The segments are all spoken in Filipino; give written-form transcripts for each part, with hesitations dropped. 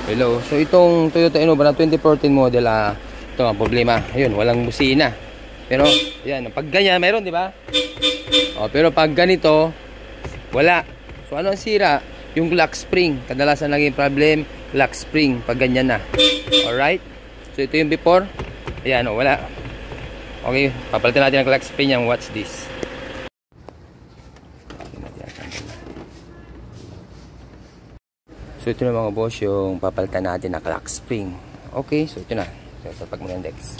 Hello. So itong Toyota Innova na 2014 model, ito ang problema. Ayun, walang busina. Pero yan, pag ganyan mayroon, di ba? Oh, pero pag ganito wala. So ano ang sira? Yung lock spring. Kadalasan naging problem, lock spring pag ganyan na. Alright? So ito yung before. Ayan, oh, wala. Okay, papalitan natin ang lock spring yan. Watch this. So ito na mga boss, yung papalitan natin na lock spring. Okay, so ito na. So pag mag-index.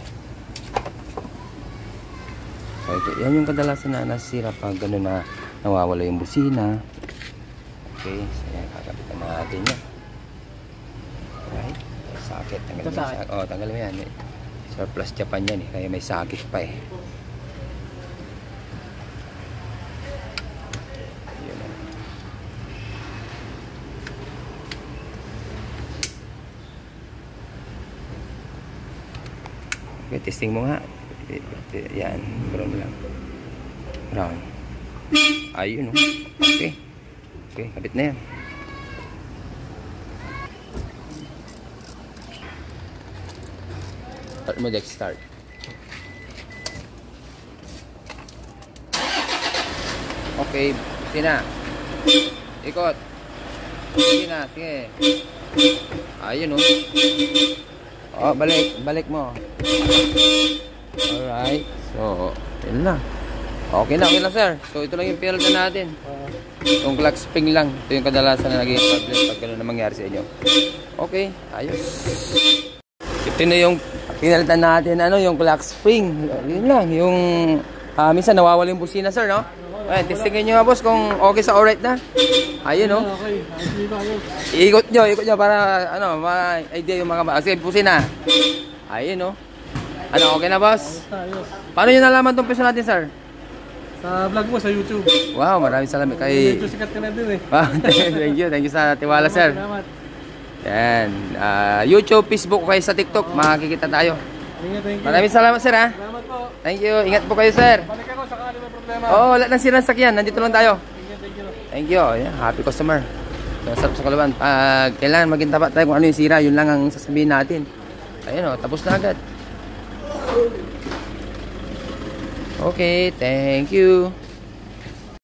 So ito, yan yung kadalasan na nasira pag gano'n na nawawala yung busina. Okay, so yan, kakapitan natin yan. Alright, sakit. Tanggalin mo yung sakit. Oh, tanggalin mo yan. Surplus Japan yan eh, kaya may sakit pa eh. Okay, testing mo nga. Yan, brown lang. Brown. Ayun, oh. Okay. Okay, kapit na yan. Start mo, Dex, start. Okay, sina. Ikot. Sina, sige. Ayun, oh. Oh, balik mo. Alright. So, yun na. Okay na sir. So, ito lang yung pinalitan natin. Yung clock spring lang. Ito yung kadalasan na naging problem pag gano'n na mangyari sa inyo. Okay, ayos. Ito na yung pinalitan natin, yung clock spring. Yun lang. Yung, minsan nawawala yung busina, sir, no? Ayan, testingin nyo nga, boss, kung okay sa alright na. Ayun, no? Okay. Ikot nyo para, ma-idea yung mga sige, busina. Ayun, no? Okay na, boss? Paano nyo nalaman itong peso natin, sir? Sa vlog mo, sa YouTube. Wow, maraming salamat kay... Medyo sikat ka na din eh. Wow, thank you sa tiwala, sir. Salamat. Yan, YouTube, Facebook, kayo sa TikTok, makikita tayo. Thank you. Maraming salamat, sir, ha? Salamat po. Thank you, ingat po kayo, sir. Balik ako, sakali may problema. Oo, wala nang sirang sakyan, nandito lang tayo. Thank you. Thank you, yeah, happy customer. Sarap sa kalaban. Kailangan maging tapat tayo kung ano yung sira, yun lang ang sasabihin natin. Ayun, tapos na agad. Okay, thank you.